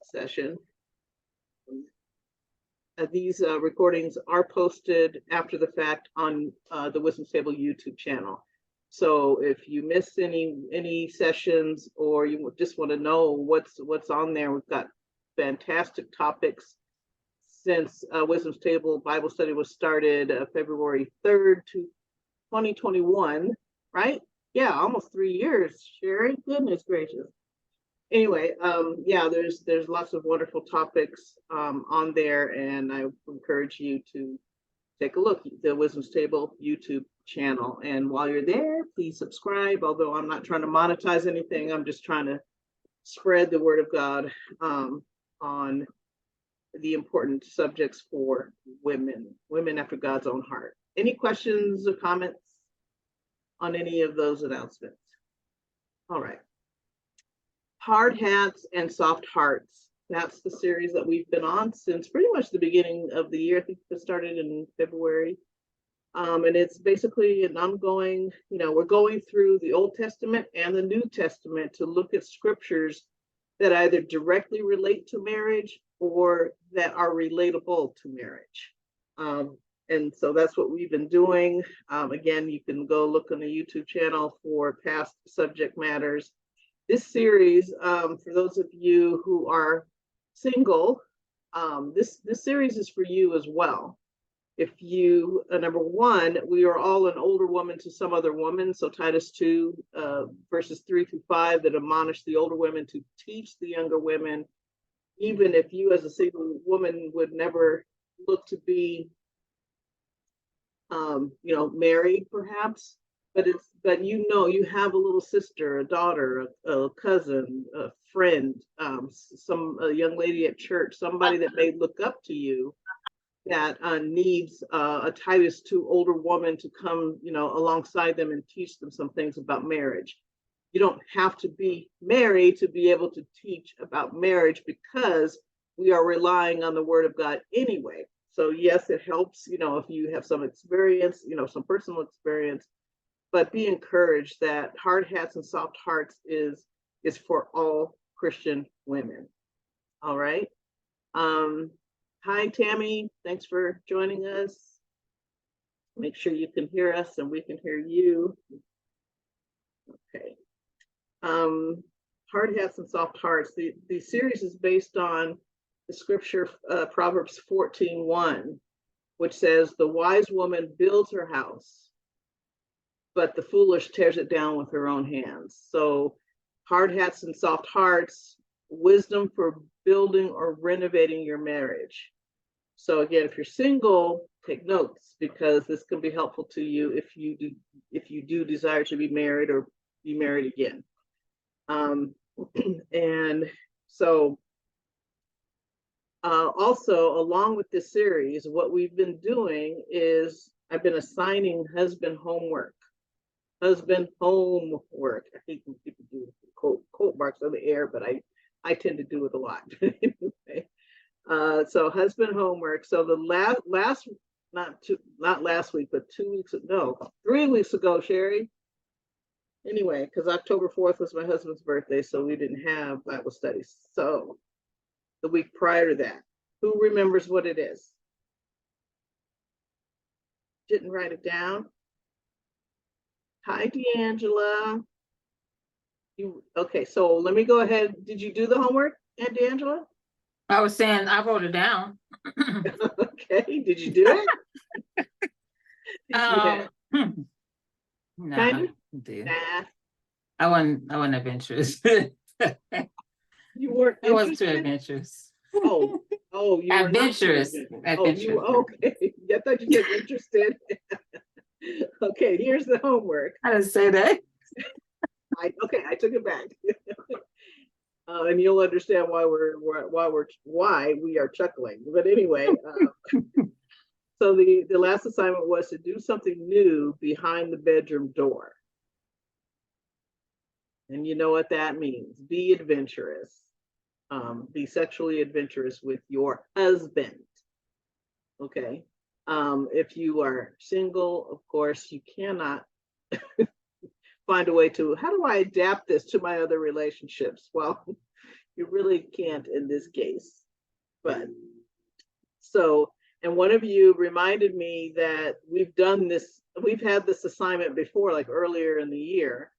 session. These recordings are posted after the fact on the Wisdom Table YouTube channel. So if you miss any sessions, or you just want to know what's on there, we've got fantastic topics since Wisdom Table Bible study was started February 3rd, 2021, right? Yeah, almost 3 years, Sherry. Goodness gracious. Anyway, yeah, there's lots of wonderful topics on there, and I encourage you to take a look at the Wisdom Table YouTube channel. And while you're there, please subscribe. Although I'm not trying to monetize anything, I'm just trying to spread the word of God on the important subjects for women after God's own heart. Any questions or comments on any of those announcements? All right. Hard hats and soft hearts. That's the series that we've been on since pretty much the beginning of the year. I think it started in February. And it's basically an ongoing, we're going through the Old Testament and the New Testament to look at scriptures that either directly relate to marriage or that are relatable to marriage. And so that's what we've been doing. Again, you can go look on the YouTube channel for past subject matters. This series, for those of you who are single, this series is for you as well. If you, number one, we are all an older woman to some other woman. So Titus 2, verses 3-5, that admonish the older women to teach the younger women, even if you as a single woman would never look to be, married perhaps. But you have a little sister, a daughter, a cousin, a friend, a young lady at church, somebody that may look up to you that needs a Titus 2 older woman to come, alongside them and teach them some things about marriage. You don't have to be married to be able to teach about marriage, because we are relying on the Word of God anyway. So yes, it helps, if you have some experience, some personal experience. But be encouraged that Hard Hats and Soft Hearts is for all Christian women. All right. Hi, Tammy. Thanks for joining us. Make sure you can hear us and we can hear you. Okay. Hard Hats and Soft Hearts. The series is based on the scripture, Proverbs 14:1, which says, "The wise woman builds her house, but the foolish tears it down with her own hands." So hard hats and soft hearts, wisdom for building or renovating your marriage. So again, if you're single, take notes, because this can be helpful to you if you do desire to be married or be married again. And so also, along with this series, what we've been doing is I've been assigning husband homework. Husband homework. I hate when people do quote marks on the air, but I tend to do it a lot. Anyway, so husband homework. So the last not last week, but 3 weeks ago, Sherry. Anyway, because October 4th was my husband's birthday, so we didn't have Bible studies. So the week prior to that, who remembers what it is? Didn't write it down. Hi, D'Angela. Okay, so let me go ahead. Did you do the homework, Aunt D'Angela? I was saying I wrote it down. Okay, did you do it? No, Kind of? dude. Nah. I wasn't adventurous. You weren't I wasn't too interested? adventurous. Oh, you were Adventurous. not adventurous. Okay. I thought you said interested. Okay, here's the homework. I didn't say that. Okay, I took it back. And you'll understand why we are chuckling. But anyway, so the last assignment was to do something new behind the bedroom door. And you know what that means. Be adventurous. Be sexually adventurous with your husband. Okay. If you are single, of course, you cannot find a way to, how do I adapt this to my other relationships? Well, You really can't in this case. But so, and one of you reminded me that we've had this assignment before, like earlier in the year.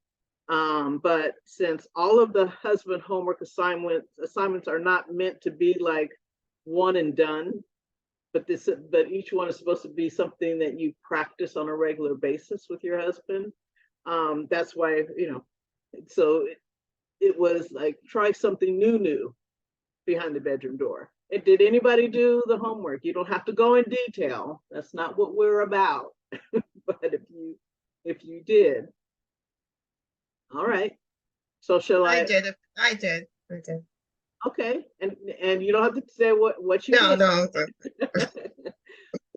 But since all of the husband homework assignments are not meant to be like one and done, but each one is supposed to be something that you practice on a regular basis with your husband. That's why, so it was like, try something new behind the bedroom door. And did anybody do the homework? You don't have to go in detail. That's not what we're about. But if you did, all right. So shall I? I did. Okay, and you don't have to say what you No, did. no.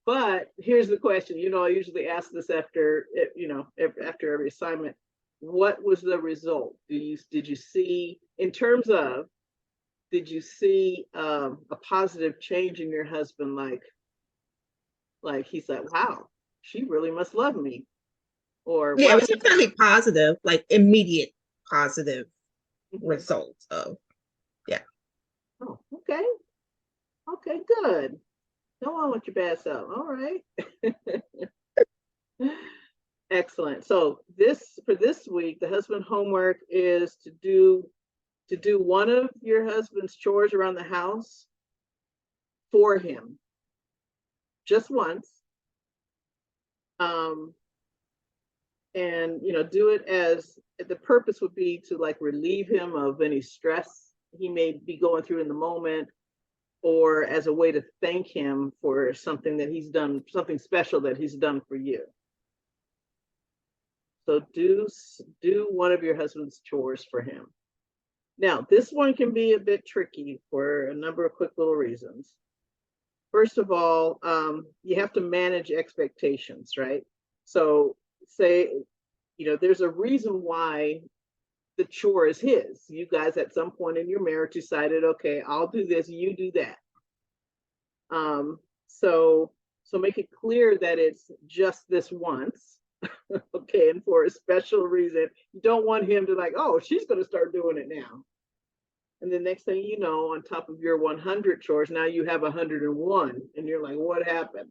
But here's the question. I usually ask this after after every assignment. What was the result? Did you see, in terms of, did you see a positive change in your husband? Like he's like, wow, she really must love me, or Yeah, wow, it was definitely positive, like immediate positive results of, yeah. oh, okay, good. Go on with your bad self. All right. Excellent. So for this week, the husband homework is to do one of your husband's chores around the house for him, just once. And do it as the purpose would be to like relieve him of any stress he may be going through in the moment, or as a way to thank him for something that he's done, something special that he's done for you. So do one of your husband's chores for him. Now, this one can be a bit tricky for a number of quick little reasons. First of all, you have to manage expectations, right? So say, there's a reason why the chore is his. You guys at some point in your marriage decided, okay, I'll do this, you do that. So make it clear that it's just this once. Okay, and for a special reason. You don't want him to like, oh, she's going to start doing it now. And the next thing you know, on top of your 100 chores, now you have 101, and you're like, what happened?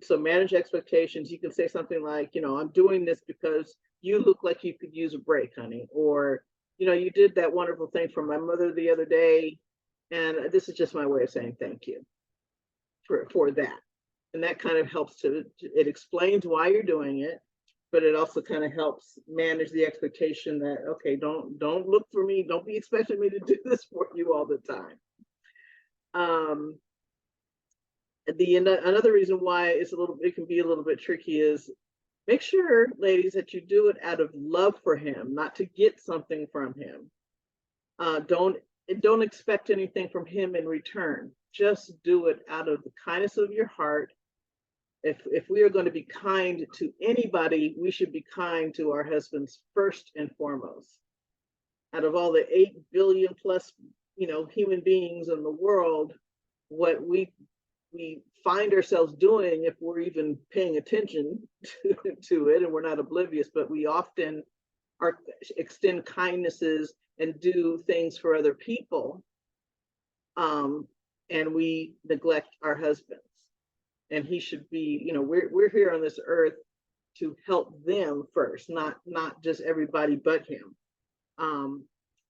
So manage expectations. You can say something like, I'm doing this because you look like you could use a break, honey. Or, you did that wonderful thing for my mother the other day, and this is just my way of saying thank you for that. And that kind of helps it explains why you're doing it, but it also kind of helps manage the expectation that, okay, don't look for me, don't be expecting me to do this for you all the time. Another reason why it can be a little bit tricky is make sure, ladies, that you do it out of love for him, not to get something from him. Don't expect anything from him in return. Just do it out of the kindness of your heart. If we are going to be kind to anybody, we should be kind to our husbands first and foremost. Out of all the 8 billion plus, human beings in the world, what we find ourselves doing, if we're even paying attention to it, and we're not oblivious, but we often extend kindnesses and do things for other people, and we neglect our husbands. And he should be, we're here on this earth to help them first, not just everybody but him.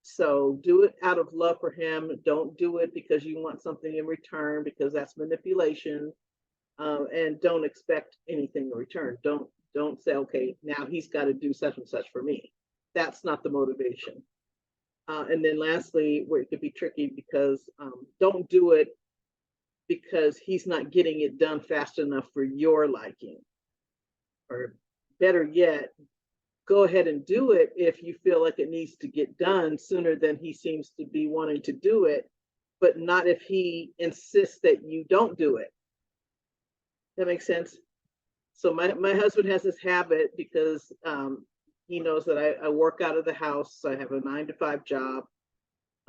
So do it out of love for him. Don't do it because you want something in return, because that's manipulation. And don't expect anything in return. Don't say, okay, now he's got to do such and such for me. That's not the motivation. And then lastly, where it could be tricky, because don't do it because he's not getting it done fast enough for your liking. Or better yet, go ahead and do it if you feel like it needs to get done sooner than he seems to be wanting to do it, but not if he insists that you don't do it. That makes sense? So my husband has this habit, because he knows that I work out of the house. So I have a 9-to-5 job.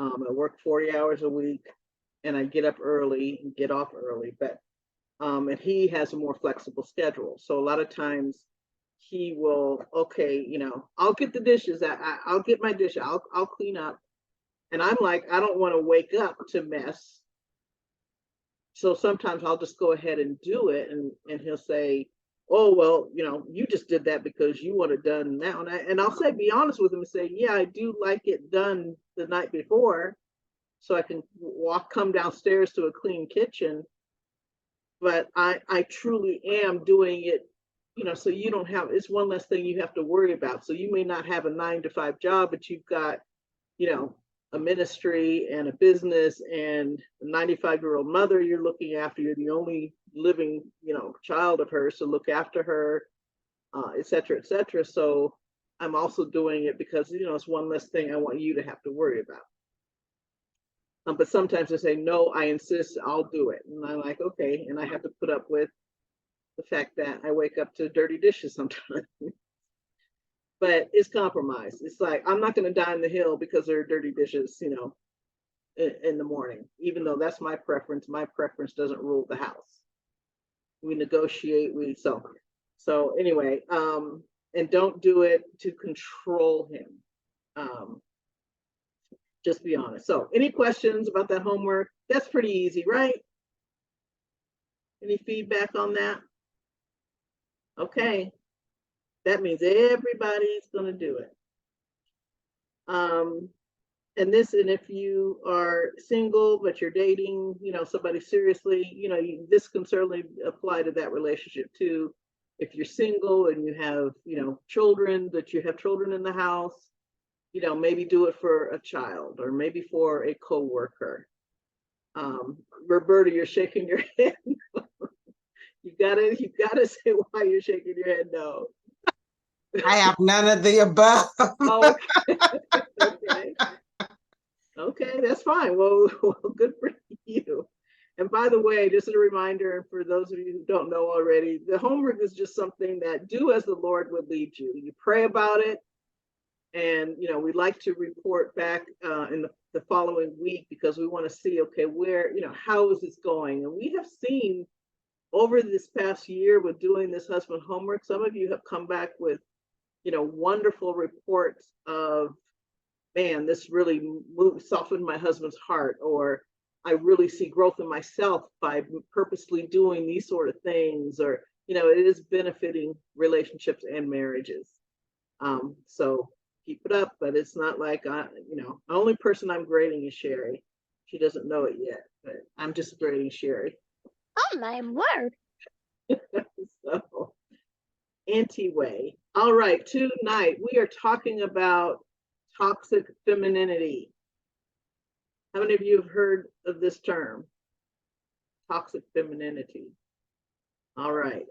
I work 40 hours a week, and I get up early and get off early, but and he has a more flexible schedule. So a lot of times he will, okay, I'll get the dishes. I'll get my dish. I'll clean up. And I'm like, I don't want to wake up to mess. So sometimes I'll just go ahead and do it. And he'll say, oh, well, you just did that because you want it done now. And I'll say, be honest with him and say, yeah, I do like it done the night before, so I can come downstairs to a clean kitchen. But I truly am doing it, so you don't have, it's one less thing you have to worry about. So you may not have a 9-to-5 job, but you've got, a ministry and a business and a 95-year-old mother you're looking after. You're the only living, child of hers, so look after her, et cetera, et cetera. So I'm also doing it because, it's one less thing I want you to have to worry about. But sometimes I say, no, I insist, I'll do it. And I'm like, okay. And I have to put up with the fact that I wake up to dirty dishes sometimes. But it's compromise. It's like, I'm not going to die on the hill because there are dirty dishes, in the morning, even though that's my preference. My preference doesn't rule the house. We negotiate, so anyway, and don't do it to control him. Just be honest. So any questions about that homework? That's pretty easy, right? Any feedback on that? Okay. That means everybody's going to do it. And if you are single, but you're dating, somebody seriously, this can certainly apply to that relationship too. If you're single and you have, children, that you have children in the house, maybe do it for a child or maybe for a coworker. Roberta, you're shaking your head. You gotta say why you're shaking your head no. I have none of the above. Okay. Okay, that's fine. Well, good for you. And by the way, just a reminder for those of you who don't know already, the homework is just something that do as the Lord would lead you. You pray about it. And, we'd like to report back in the following week because we want to see, okay, where, how is this going? And we have seen over this past year with doing this husband homework, some of you have come back with, wonderful reports of, man, this really softened my husband's heart, or I really see growth in myself by purposely doing these sort of things, or, it is benefiting relationships and marriages. So keep it up, but it's not like, the only person I'm grading is Sherry. She doesn't know it yet, but I'm just grading Sherry. Oh my word. So, anyway, all right, tonight we are talking about toxic femininity. How many of you have heard of this term? Toxic femininity. All right.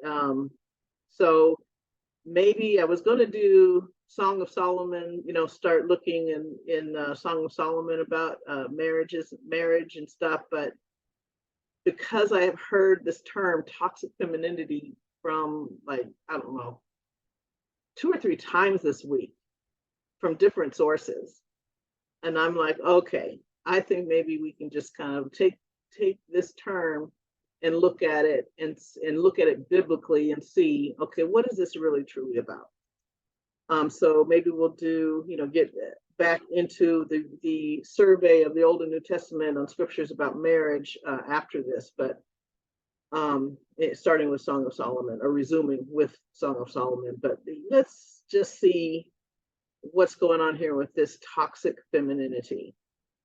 So maybe I was going to do Song of Solomon, start looking in Song of Solomon about marriage and stuff, but because I have heard this term toxic femininity from, like, I don't know, 2 or 3 times this week from different sources. And I'm like, okay, I think maybe we can just kind of take this term and look at it and look at it biblically and see, okay, what is this really truly about? So maybe we'll do, get back into the survey of the Old and New Testament on scriptures about marriage after this, but starting with Song of Solomon or resuming with Song of Solomon. But let's just see what's going on here with this toxic femininity.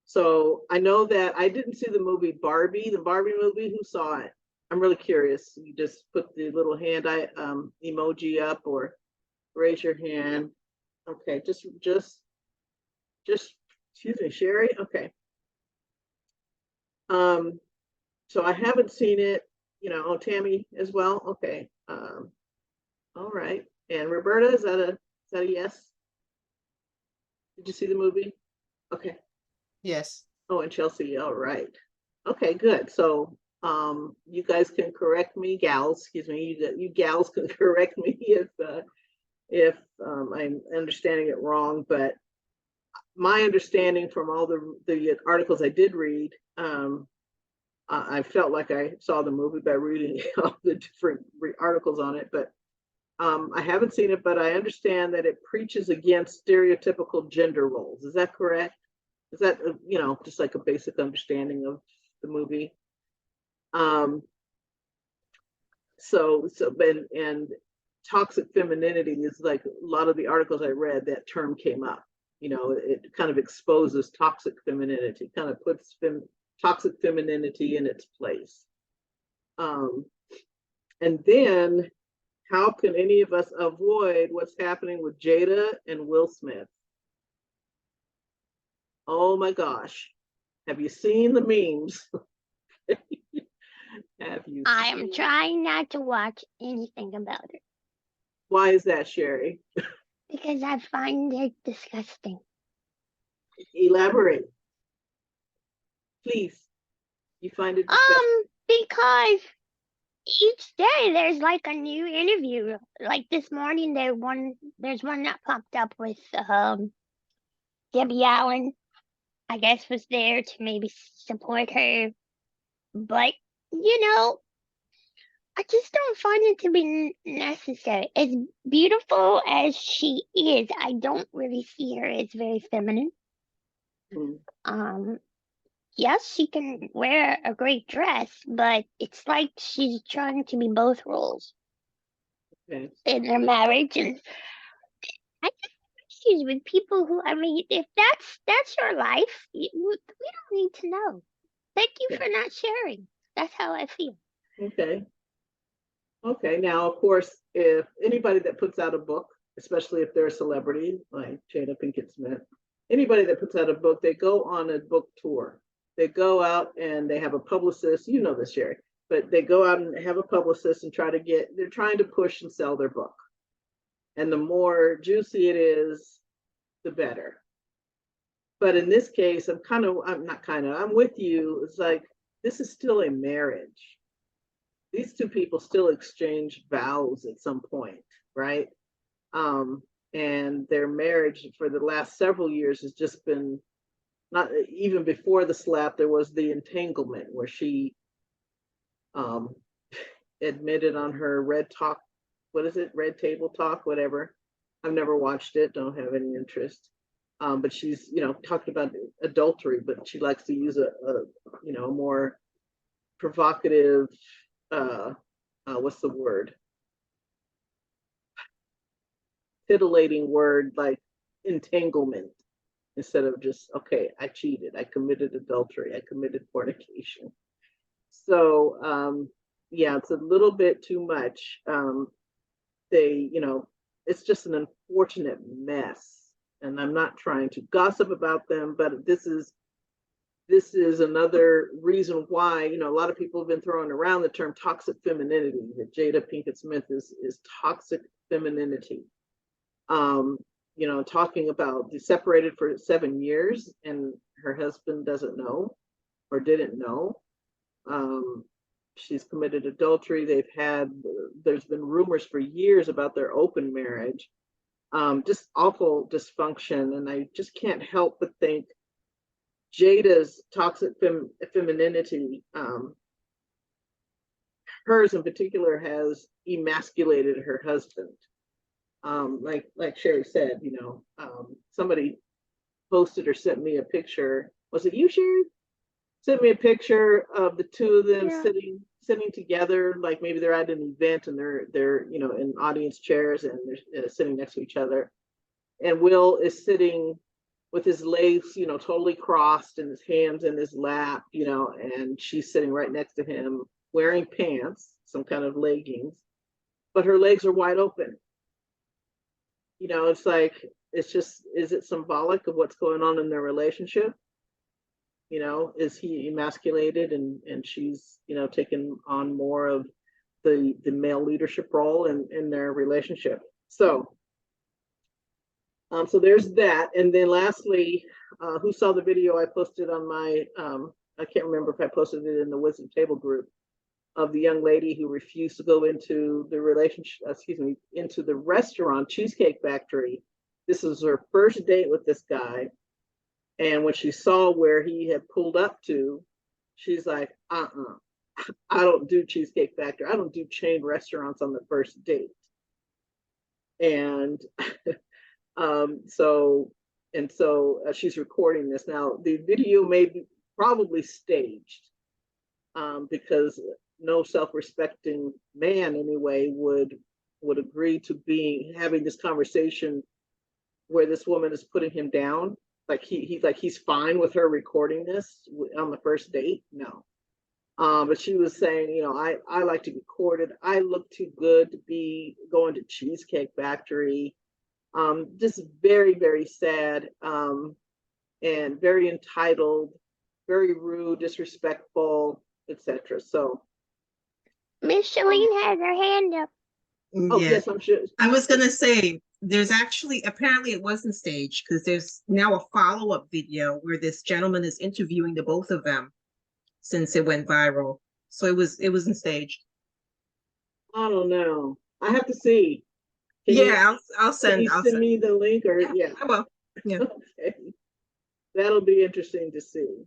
So I know that I didn't see the movie Barbie, the Barbie movie. Who saw it? I'm really curious. You just put the little hand emoji up or raise your hand. Okay, just excuse me, Sherry. Okay. So I haven't seen it, oh, Tammy as well. Okay. All right. And Roberta, is that a yes? Did you see the movie? Okay. Yes. Oh, and Chelsea, all right. Okay, good. So you guys can correct me, gals, excuse me, you gals can correct me if I'm understanding it wrong, but my understanding from all the articles I did read, I felt like I saw the movie by reading all the different articles on it, but I haven't seen it, but I understand that it preaches against stereotypical gender roles. Is that correct? Is that, you know, just like a basic understanding of the movie? And toxic femininity is like a lot of the articles I read, that term came up. You know, it kind of exposes toxic femininity, kind of puts toxic femininity in its place. And then how can any of us avoid what's happening with Jada and Will Smith? Oh my gosh. Have you seen the memes? Have you I am seen- trying not to watch anything about it Why is that, Sherry? because I find it disgusting. Elaborate. Please. You find it disgusting? Because each day there's like a new interview. Like this morning, there's one that popped up with Debbie Allen. I guess was there to maybe support her, but you know, I just don't find it to be necessary. As beautiful as she is, I don't really see her as very feminine. Mm. Yes, she can wear a great dress, but it's like she's trying to be both roles Okay. in her marriage, and I just have issues with people who. I mean, if that's your life, we don't need to know. Thank you Yeah. for not sharing. That's how I feel. Okay. Okay. Now, of course, if anybody that puts out a book, especially if they're a celebrity like Jada Pinkett Smith, anybody that puts out a book, they go on a book tour. They go out and they have a publicist. You know this, Sherry, but they go out and have a publicist and they're trying to push and sell their book. And the more juicy it is, the better. But in this case, I'm with you. It's like, this is still a marriage. These two people still exchange vows at some point, right? And their marriage for the last several years has just been, not even before the slap, there was the entanglement where she admitted on her Red Talk, what is it? Red Table Talk, whatever. I've never watched it, don't have any interest. But she's, you know, talked about adultery, but she likes to use a more provocative, what's the word? Titillating word, like entanglement, instead of just, okay, I cheated, I committed adultery, I committed fornication. So, yeah, it's a little bit too much. It's just an unfortunate mess. And I'm not trying to gossip about them, but this is another reason why, a lot of people have been throwing around the term toxic femininity, that Jada Pinkett Smith is toxic femininity. Talking about they separated for 7 years and her husband doesn't know or didn't know. She's committed adultery. There's been rumors for years about their open marriage. Just awful dysfunction. And I just can't help but think Jada's toxic femininity, hers in particular, has emasculated her husband. Like Sherry said, somebody posted or sent me a picture. Was it you, Sherry? Sent me a picture of the two of them sitting together, like maybe they're at an event and they're in audience chairs and they're sitting next to each other. And Will is sitting with his legs, totally crossed and his hands in his lap, and she's sitting right next to him wearing pants, some kind of leggings, but her legs are wide open. It's like, is it symbolic of what's going on in their relationship? Is he emasculated and she's, taken on more of the male leadership role in their relationship? So there's that. And then lastly, who saw the video I posted on my, I can't remember if I posted it in the Wisdom Table group, of the young lady who refused to go into into the restaurant, Cheesecake Factory. This was her first date with this guy. And when she saw where he had pulled up to, she's like, I don't do Cheesecake Factory. I don't do chain restaurants on the first date. And so And so she's recording this. Now, the video may be probably staged, because no self-respecting man anyway would agree to having this conversation where this woman is putting him down. Like he's fine with her recording this on the first date. No. But she was saying, you know, I like to be courted. I look too good to be going to Cheesecake Factory. Just very, very sad, and very entitled, very rude, disrespectful, etc. So, Miss Shalene has her hand up. oh Yeah, yes, I'm sure. I was gonna say, there's actually, apparently it wasn't staged, because there's now a follow-up video where this gentleman is interviewing the both of them since it went viral. So it wasn't staged. I don't know. I have to see. Can Yeah, I'll can send, you I'll send send. me the link or Yeah, yeah? I will. Yeah. Okay, that'll be interesting to see.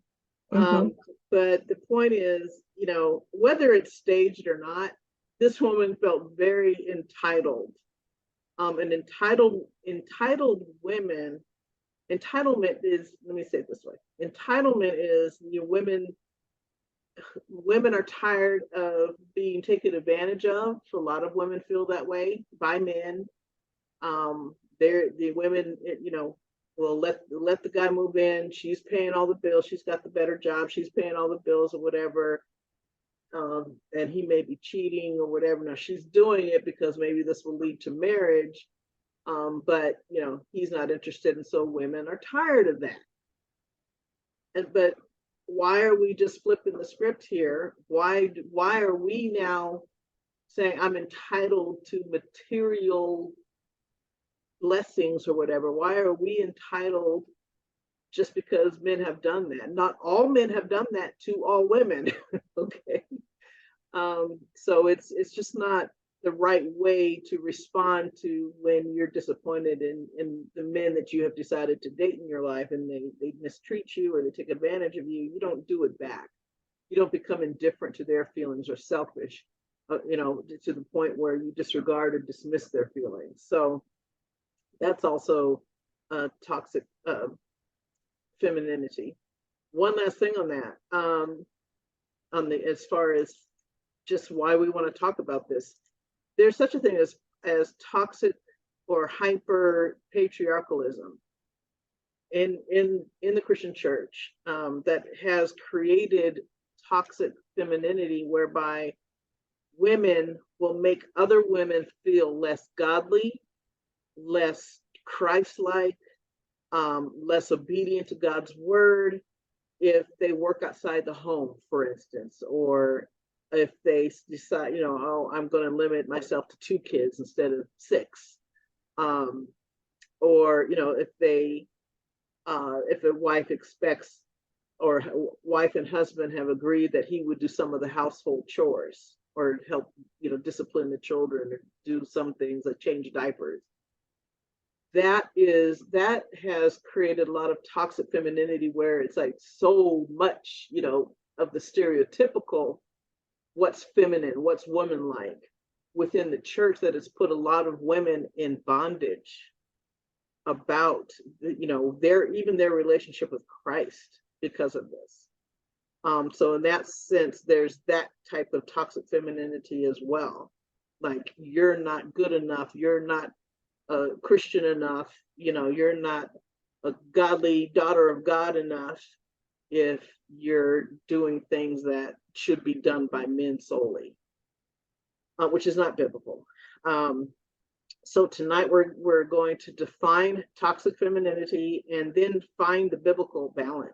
Mhm. But the point is, you know, whether it's staged or not, this woman felt very entitled. And entitled women, entitlement is, let me say it this way, entitlement is women are tired of being taken advantage of. So a lot of women feel that way by men. The women, you know, will let the guy move in. She's paying all the bills. She's got the better job. She's paying all the bills or whatever. And he may be cheating or whatever. Now she's doing it because maybe this will lead to marriage. But you know, he's not interested, and so women are tired of that. But why are we just flipping the script here? Why are we now saying I'm entitled to material blessings or whatever? Why are we entitled just because men have done that? Not all men have done that to all women. Okay. So it's just not the right way to respond to when you're disappointed in the men that you have decided to date in your life, and they mistreat you or they take advantage of you. You don't do it back. You don't become indifferent to their feelings or selfish, you know, to the point where you disregard or dismiss their feelings. So that's also toxic femininity. One last thing on that, on the as far as just why we want to talk about this. There's such a thing as toxic or hyper patriarchalism in the Christian church, that has created toxic femininity, whereby women will make other women feel less godly, less Christ-like, less obedient to God's word if they work outside the home, for instance, or if they decide, you know, oh, I'm going to limit myself to 2 kids instead of 6, or you know, if a wife expects, or wife and husband have agreed that he would do some of the household chores or help, you know, discipline the children or do some things like change diapers. That has created a lot of toxic femininity, where it's like so much, you know, of the stereotypical what's feminine, what's woman-like within the church, that has put a lot of women in bondage about, you know, their relationship with Christ because of this. So in that sense, there's that type of toxic femininity as well. Like, you're not good enough, you're not Christian enough, you know, you're not a godly daughter of God enough if you're doing things that should be done by men solely, which is not biblical. So tonight we're going to define toxic femininity and then find the biblical balance.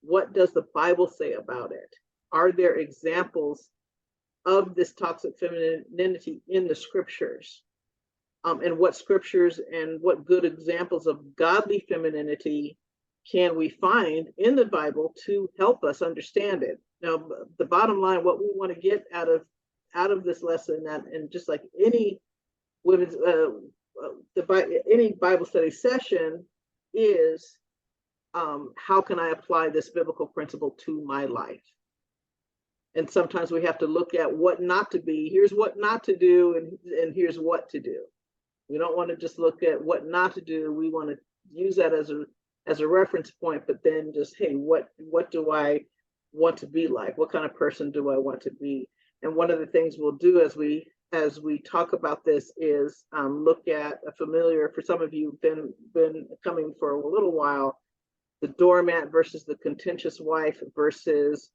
What does the Bible say about it? Are there examples of this toxic femininity in the scriptures? And what scriptures and what good examples of godly femininity can we find in the Bible to help us understand it? Now, the bottom line, what we want to get out of this lesson, and just like any women's any Bible study session, is how can I apply this biblical principle to my life? And sometimes we have to look at what not to be. Here's what not to do, and here's what to do. We don't want to just look at what not to do. We want to use that as a reference point, but then just, hey, what do I want to be like? What kind of person do I want to be? And one of the things we'll do as we talk about this is look at a familiar, for some of you been coming for a little while, the doormat versus the contentious wife versus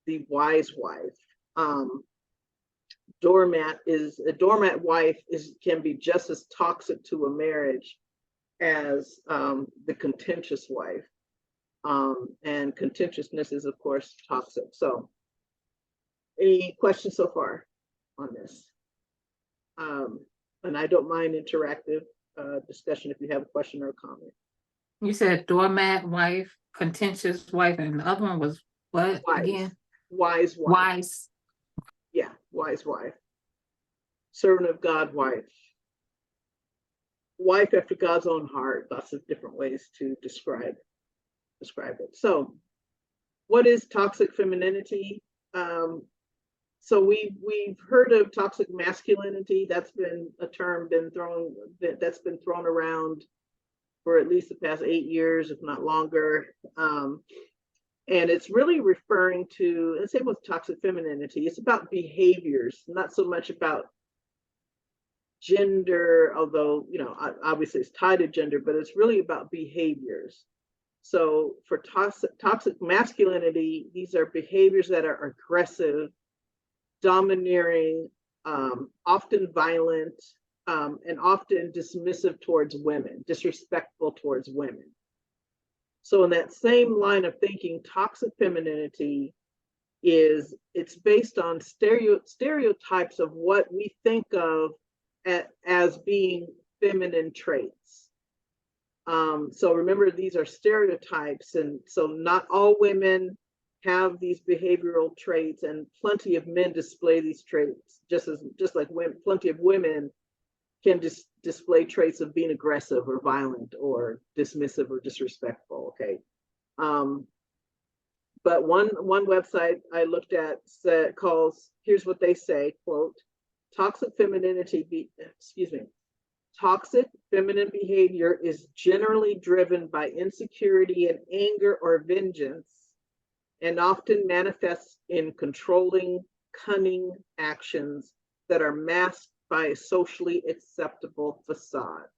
the wise wife. A doormat wife can be just as toxic to a marriage as the contentious wife. And contentiousness is, of course, toxic. So any questions so far on this? And I don't mind interactive discussion if you have a question or a comment. You said doormat wife, contentious wife, and the other one was what again? Wise wife. Wise. Yeah, wise wife. Servant of God wife. Wife after God's own heart. Lots of different ways to describe it. So what is toxic femininity? So we've heard of toxic masculinity. That's been a term that's been thrown around for at least the past 8 years, if not longer. And it's really referring to, and same with toxic femininity, it's about behaviors, not so much about gender, although, obviously it's tied to gender, but it's really about behaviors. So for toxic masculinity, these are behaviors that are aggressive, domineering, often violent, and often dismissive towards women, disrespectful towards women. So in that same line of thinking, toxic femininity it's based on stereotypes of what we think of as being feminine traits. So remember, these are stereotypes, and so not all women have these behavioral traits, and plenty of men display these traits, just like women, plenty of women can display traits of being aggressive or violent or dismissive or disrespectful. Okay. But one website I looked at here's what they say, quote, toxic feminine behavior is generally driven by insecurity and anger or vengeance, and often manifests in controlling, cunning actions that are masked by a socially acceptable facade.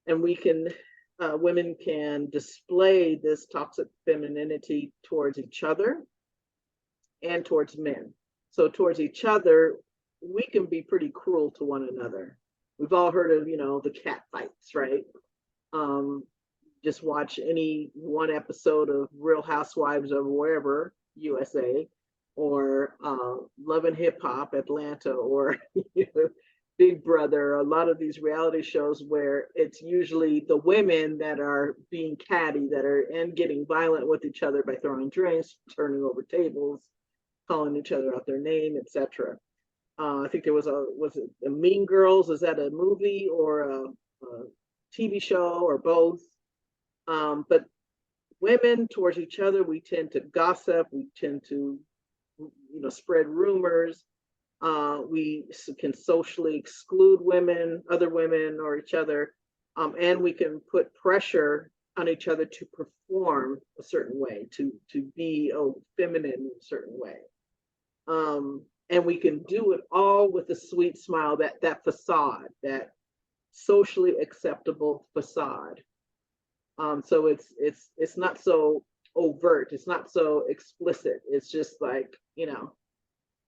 And women can display this toxic femininity towards each other and towards men. So towards each other, we can be pretty cruel to one another. We've all heard of, the cat fights, right? Just watch any one episode of Real Housewives of wherever, USA, or Love and Hip Hop Atlanta, or Big Brother, a lot of these reality shows where it's usually the women that are being catty, and getting violent with each other by throwing drinks, turning over tables, calling each other out their name, etc. I think there was it the Mean Girls? Is that a movie or a TV show or both? But women towards each other, we tend to gossip, we tend to spread rumors. We can socially exclude other women or each other, and we can put pressure on each other to perform a certain way, to be feminine in a certain way. And we can do it all with a sweet smile, that facade, that socially acceptable facade. So it's not so overt, it's not so explicit. It's just like,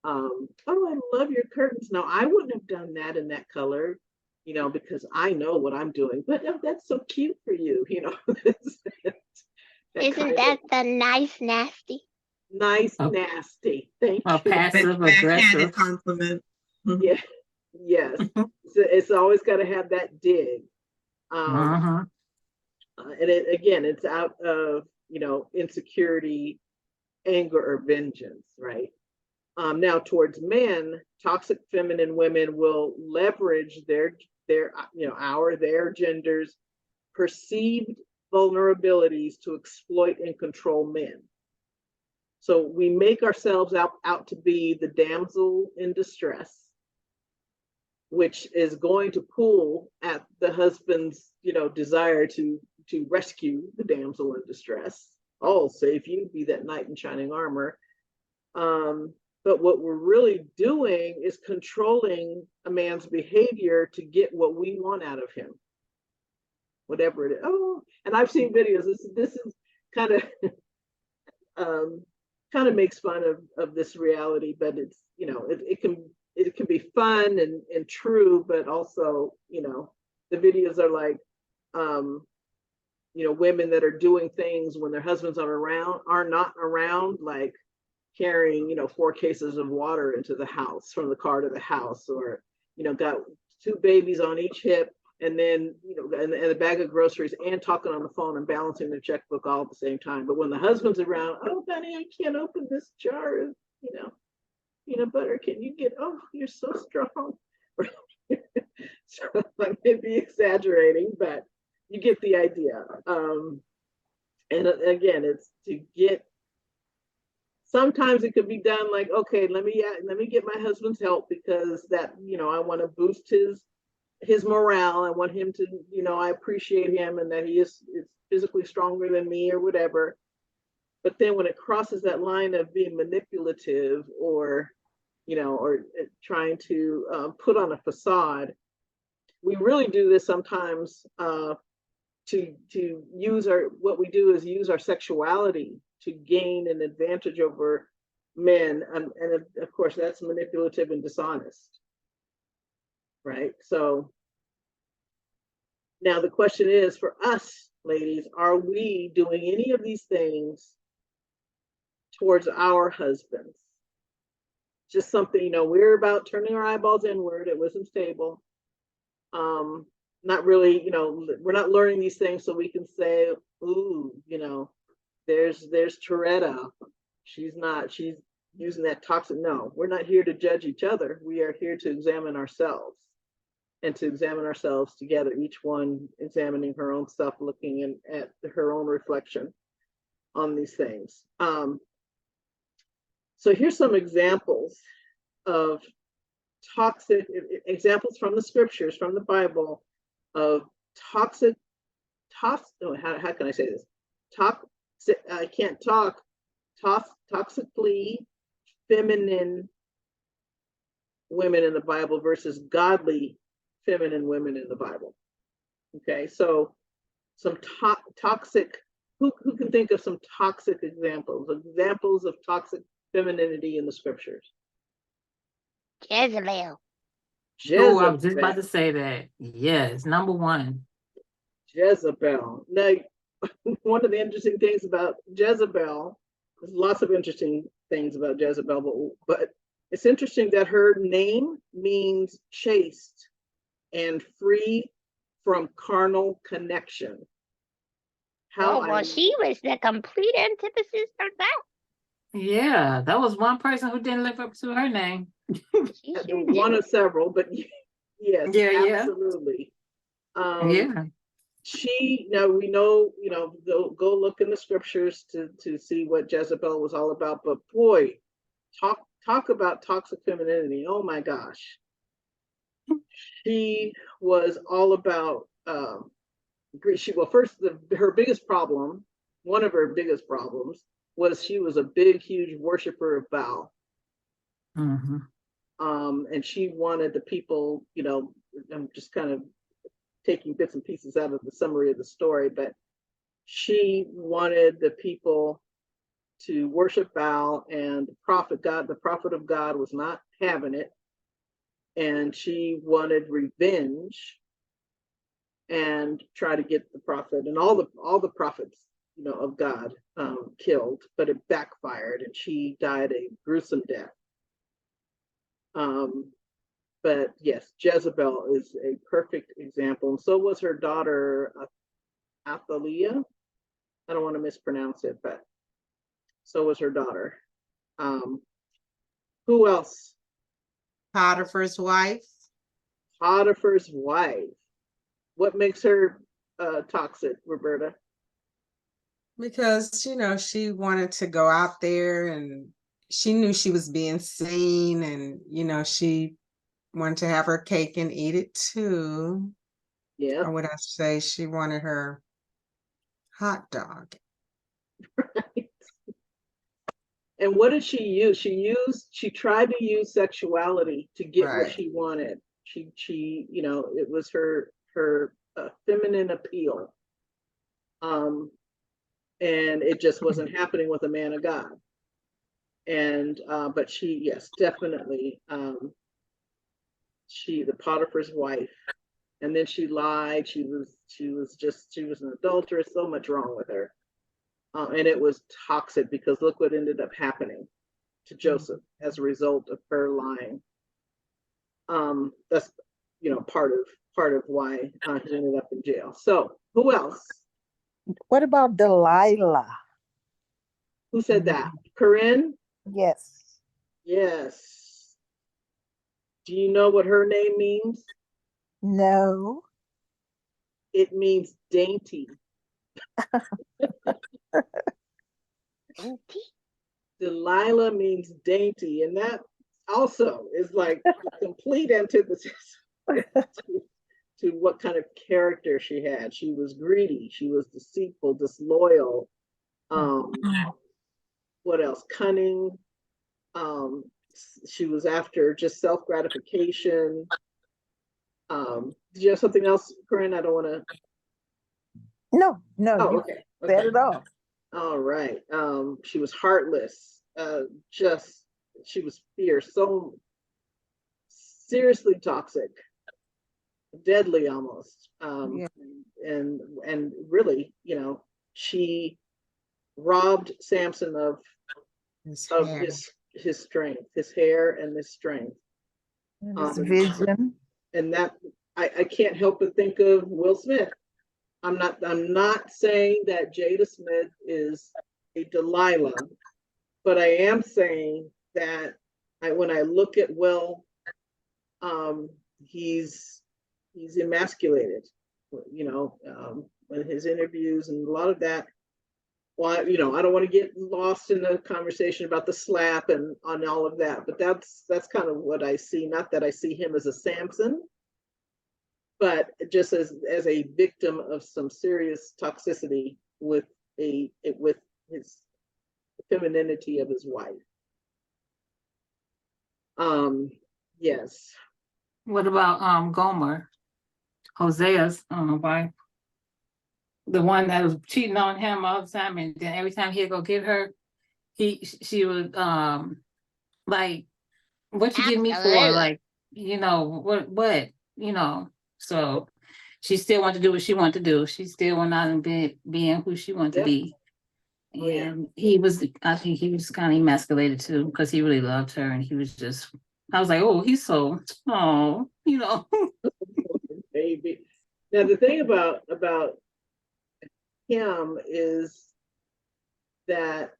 oh, I love your curtains. No, I wouldn't have done that in that color, because I know what I'm doing. But that's so cute for you, Isn't that the nice nasty? Nice nasty. Thank you. Passive Backhanded aggressive. compliment. Yeah. Yes. It's always got to have that dig. And it's out of insecurity, anger, or vengeance, right? Now, towards men, toxic feminine women will leverage their gender's perceived vulnerabilities to exploit and control men. So we make ourselves out to be the damsel in distress. which is going to pull at the husband's, desire to rescue the damsel in distress. I'll save you, be that knight in shining armor. But what we're really doing is controlling a man's behavior to get what we want out of him, whatever it is. Oh, and I've seen videos. This is kind of kind of makes fun of this reality, but it's it can be fun and true, but also the videos are like women that are doing things when their husbands are not around, like carrying 4 cases of water into the house from the car to the house, or got 2 babies on each hip, and then and a bag of groceries, and talking on the phone and balancing their checkbook all at the same time. But when the husband's around, oh honey, I can't open this jar of peanut butter. Can you get? Oh, you're so strong. So I may be exaggerating, but you get the idea. And again, it's to get. Sometimes it could be done like, okay, let me get my husband's help, because that I want to boost his morale. I want him to I appreciate him, and that he is physically stronger than me or whatever. But then when it crosses that line of being manipulative, or trying to put on a facade, we really do this sometimes to use use our sexuality to gain an advantage over men, and of course that's manipulative and dishonest, right? So now the question is, for us ladies, are we doing any of these things towards our husbands? Just something, we're about turning our eyeballs inward at Wisdom Stable. Not really, we're not learning these things so we can say, ooh, there's Toretta. She's using that toxic. No, we're not here to judge each other. We are here to examine ourselves, and to examine ourselves together, each one examining her own stuff, looking at her own reflection on these things. So here's some examples of toxic examples from the scriptures, from the Bible, of toxic, how can I say this? I can't talk. Toxically feminine women in the Bible versus godly feminine women in the Bible. Okay, so some toxic. Who can think of some toxic examples of toxic femininity in the scriptures? Jezebel. Oh, I was just about to say that. Yes, number 1. Jezebel. Now, one of the interesting things about Jezebel, there's lots of interesting things about Jezebel, but it's interesting that her name means chaste and free from carnal connection. She was the complete antithesis of that. Yeah, that was one person who didn't live up to her name. One of several, but yes, Yeah. absolutely. Yeah. Now we know, go look in the scriptures to see what Jezebel was all about. But boy, talk about toxic femininity. Oh my gosh. She was all about her biggest problem, one of her biggest problems, was she was a big, huge worshiper of Baal. Mm-hmm. And she wanted the people, I'm just kind of taking bits and pieces out of the summary of the story, but she wanted the people to worship Baal, and the prophet of God was not having it. And she wanted revenge and try to get the prophet and all the prophets, of God killed, but it backfired and she died a gruesome death. But yes, Jezebel is a perfect example, and so was her daughter Athaliah. I don't want to mispronounce it, but so was her daughter. Who else? Potiphar's wife. Potiphar's wife. What makes her toxic, Roberta? Because, she wanted to go out there, and she knew she was being seen, and, she wanted to have her cake and eat it too. Yeah. Or would I say she wanted her hot dog? And what did she use? She tried to use sexuality to get what Right. she wanted. It was her feminine appeal. And it just wasn't happening with a man of God. And but she, yes, definitely, the Potiphar's wife, and then she lied. She was an adulteress. So much wrong with her, and it was toxic because look what ended up happening to Joseph as a result of her lying. That's part of why he ended up in jail. So who else? What about Delilah? Who said that? Corinne? Yes. Yes. Do you know what her name means? No. It means dainty. Dainty? Delilah means dainty, and that also is like a complete antithesis to what kind of character she had. She was greedy, she was deceitful, disloyal. What else? Cunning. She was after just self-gratification. Did you have something else, Corinne? I don't want to. No, no, Oh, you okay. said it all. All right. She was heartless. She was fierce, so seriously toxic, deadly almost. Yeah. And really, she robbed Samson of His of hair. his strength, his hair and his strength. And his vision. And that I can't help but think of Will Smith. I'm not saying that Jada Smith is a Delilah, but I am saying that when I look at Will, he's emasculated, in his interviews and a lot of that. Well, I don't want to get lost in the conversation about the slap and on all of that, but that's kind of what I see. Not that I see him as a Samson, but just as a victim of some serious toxicity with his femininity of his wife. Yes. What about Gomer, Hosea's wife? The one that was cheating on him all the time, and then every time he'd go get her, she would like, what you give me for? Absolutely. Like, what, so she still wanted to do what she wanted to do. She still went out and being who she wanted to be. Oh, yeah. And I think he was kind of emasculated too, because he really loved her, and he was just, I was like, oh, he's so, Baby. Now the thing about him is that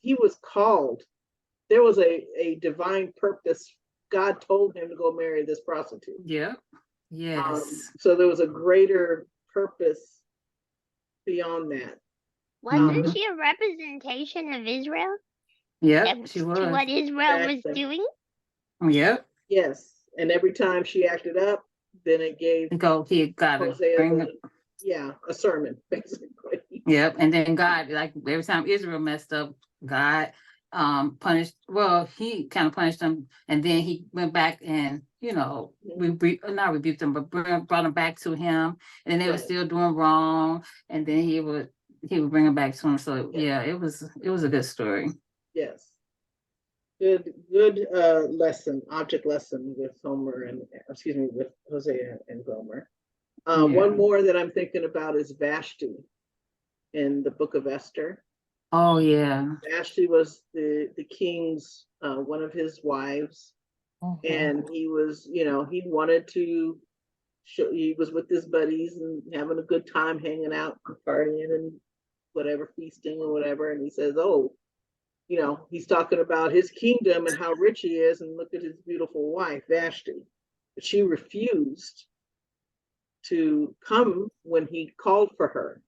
he was called. There was a divine purpose. God told him to go marry this prostitute. Yeah. Yes. So there was a greater purpose beyond that. Wasn't she a representation of Israel? Yep, she To was. what Israel was Exactly. doing? Yep. Yes, and every time she acted up, then it gave He got to Hosea bring a sermon, basically. Yep. And then God, like every time Israel messed up, God punished, well, he kind of punished them, and then he went back and not rebuked them, but brought them back to him, and they were still doing wrong, and then he would bring them back to him. So yeah, it was a good story. Yes. Good object lesson with with Hosea and Gomer. One more that I'm thinking about is Vashti in the book of Esther. Oh yeah. Vashti was the king's one of his wives, and he was, he wanted to show, he was with his buddies and having a good time hanging out, partying and whatever, feasting or whatever, and he says, oh, he's talking about his kingdom and how rich he is, and look at his beautiful wife, Vashti. But she refused to come when he called for her.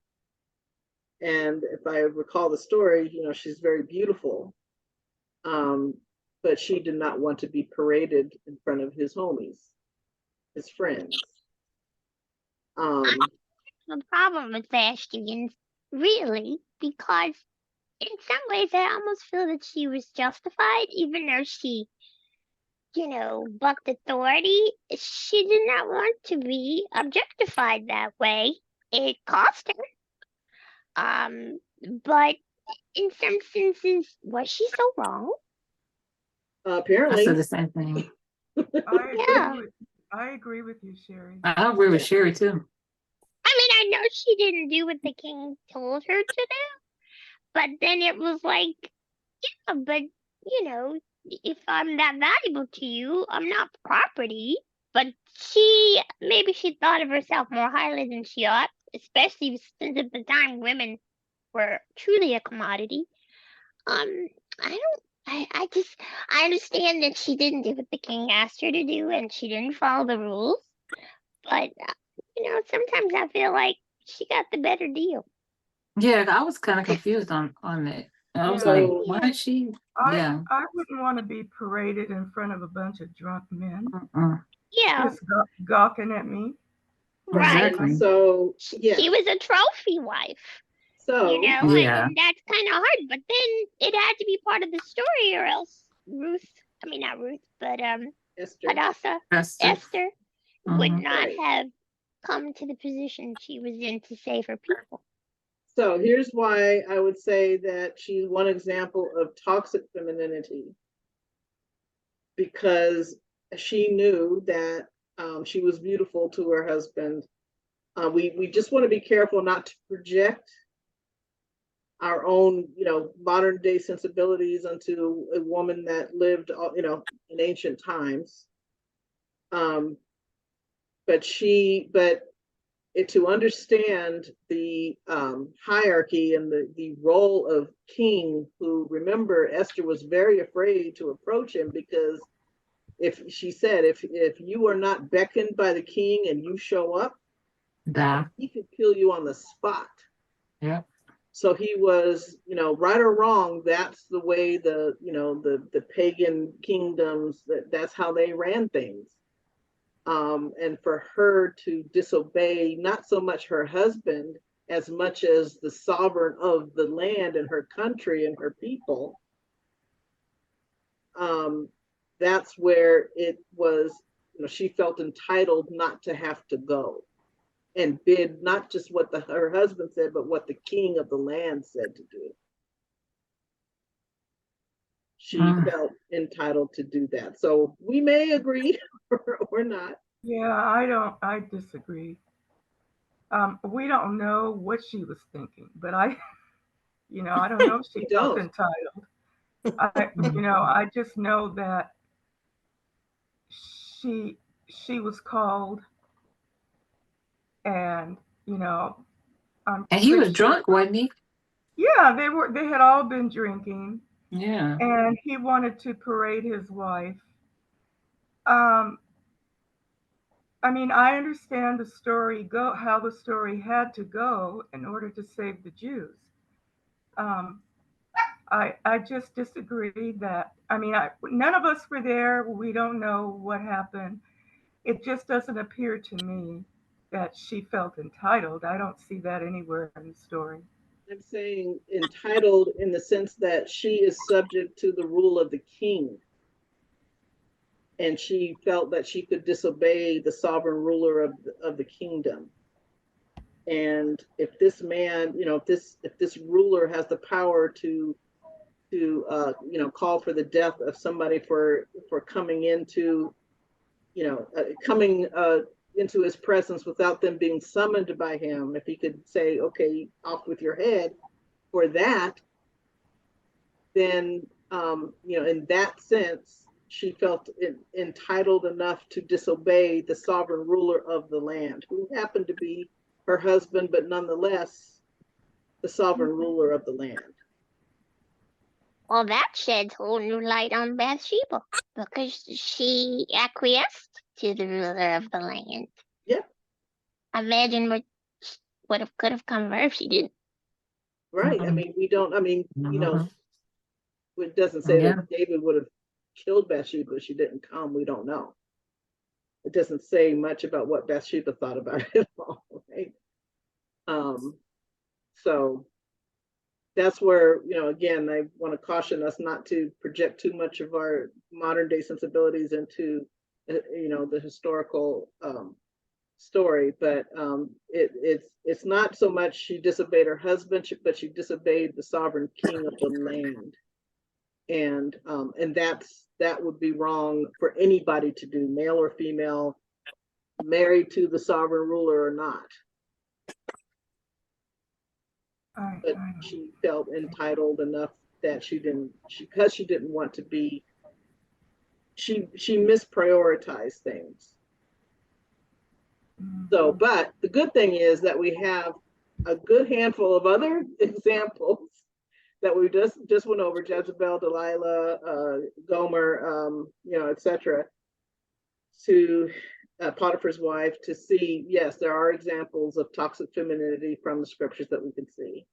And if I recall the story, she's very beautiful. But but she did not want to be paraded in front of his homies, his friends. The problem with Vashti, really, because in some ways I almost feel that she was justified, even though she, bucked authority. She did not want to be objectified that way. It cost her. But in some senses, was she so wrong? I Apparently, said the same thing. Yeah. I agree with you, Sherry. I agree with Sherry too. I mean, I know she didn't do what the king told her to do, but then it was like, yeah, but if I'm that valuable to you, I'm not property. But maybe she thought of herself more highly than she ought, especially since at the time women were truly a commodity. I don't. I understand that she didn't do what the king asked her to do, and she didn't follow the rules. But sometimes I feel like she got the better deal. Yeah, I was kind of confused on it. I was Yeah. like, So- why is she? Yeah. I wouldn't want to be paraded in front of a bunch of drunk men Yeah, just gawking at me. right. Exactly. so yeah, She was a trophy wife, so Yeah. and that's kind of hard. But then it had to be part of the story, or else not Ruth, but Esther. Hadassah, Esther. Esther would Mhm. not Right. have come to the position she was in to save her people. So here's why I would say that she's one example of toxic femininity, because she knew that she was beautiful to her husband. We just want to be careful not to project our own, modern day sensibilities onto a woman that lived, in ancient times. But to understand the hierarchy and the role of king, who, remember, Esther was very afraid to approach him, because if you are not beckoned by the king and you show up, he could kill you on the spot. Yeah. So he was, right or wrong, that's the way the pagan kingdoms, that's how they ran things. And for her to disobey not so much her husband as much as the sovereign of the land and her country and her people, that's where it was, she felt entitled not to have to go and bid not just what her husband said, but what the king of the land said to do. She felt entitled to do that. So we may agree or not. Yeah, I disagree. We don't know what she was thinking, but I don't know if she We felt don't. entitled. I just know that she was called, and I'm And he pretty was sure. drunk, wasn't he? Yeah, they had all been drinking, Yeah. and he wanted to parade his wife. Um, I mean, I understand how the story had to go in order to save the Jews. I just disagree that, none of us were there. We don't know what happened. It just doesn't appear to me that she felt entitled. I don't see that anywhere in the story. I'm saying entitled in the sense that she is subject to the rule of the king. And she felt that she could disobey the sovereign ruler of the kingdom. And if this man, if this ruler has the power to call for the death of somebody for coming into, into his presence without them being summoned by him, if he could say, okay, off with your head for that, then, in that sense, she felt entitled enough to disobey the sovereign ruler of the land, who happened to be her husband, but nonetheless, the sovereign ruler of the land. Well, that sheds whole new light on Bathsheba, because she acquiesced to the ruler of the land. Yeah. Imagine what could have come of her if she didn't. Right. I mean, it doesn't say that David would have killed Bathsheba, she didn't come. We don't know. It doesn't say much about what Bathsheba thought about it at all, right? So that's where, again, I want to caution us not to project too much of our modern day sensibilities into, the historical story. But it's not so much she disobeyed her husband, but she disobeyed the sovereign king of the land, and that would be wrong for anybody to do, male or female, married to the sovereign ruler or not. But she felt entitled enough that because she didn't want to be, she misprioritized things. So, but the good thing is that we have a good handful of other examples that we just went over: Jezebel, Delilah, Gomer, etc. To Potiphar's wife, to see, yes, there are examples of toxic femininity from the scriptures that we can see.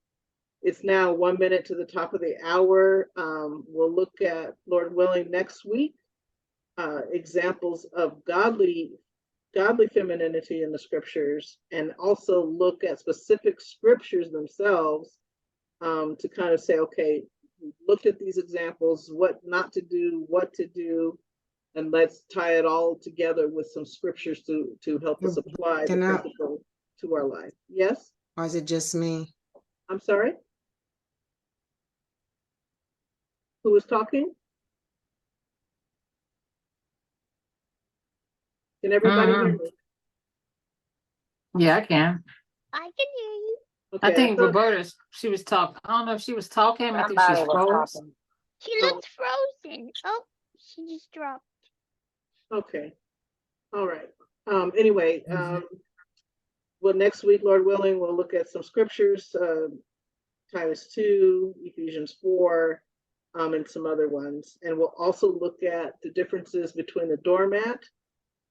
It's now 1 minute to the top of the hour. We'll look at, Lord willing, next week, examples of godly femininity in the scriptures, and also look at specific scriptures themselves, to kind of say, okay, we've looked at these examples, what not to do, what to do, and let's tie it all together with some scriptures to help us apply the principle to our life. Yes? Or is it just me? I'm sorry? Who was talking? Can everybody hear me? Yeah, I can. I can hear you. Okay, I think Roberta, she was talking. I don't know if she was talking. I think she's froze. She looks frozen. Oh, she just dropped. Okay. All right. Anyway, well, next week, Lord willing, we'll look at some scriptures, Titus 2, Ephesians 4, and some other ones. And we'll also look at the differences between the doormat,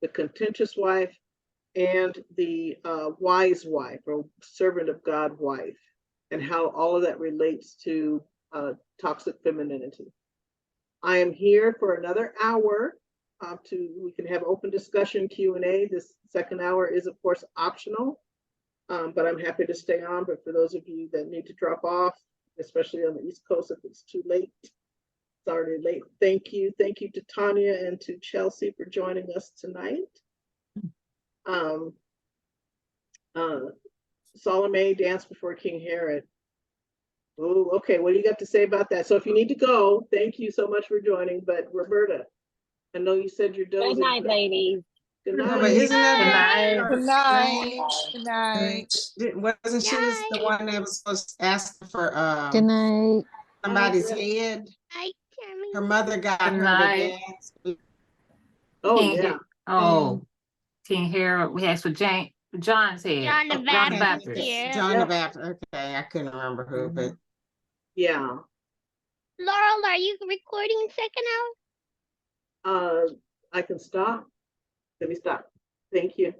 the contentious wife, and the wise wife, or servant of God wife, and how all of that relates to toxic femininity. I am here for another hour. We can have open discussion, Q&A. This second hour is, of course, optional, but I'm happy to stay on. But for those of you that need to drop off, especially on the East Coast, if it's too late, it's already late. Thank you to Tanya and to Chelsea for joining us tonight. Salome danced before King Herod. Oh, okay. What do you got to say about that? So if you need to go, thank you so much for joining. But Roberta, I know you said you're dozing. Good night, ladies. Good No, night. but isn't Good Good night. Good night? Wasn't she the one that was supposed to ask for Good night. somebody's head? Hi, Tammy. Her mother got Good her night. to dance. Oh, King yeah. King Harold. We asked for John's head. John the John the Baptist. Baptist. Yeah. John Yeah. the Baptist. Okay, I couldn't remember who, but Yeah. Laurel, are you recording second hour? I can stop. Let me stop. Thank you.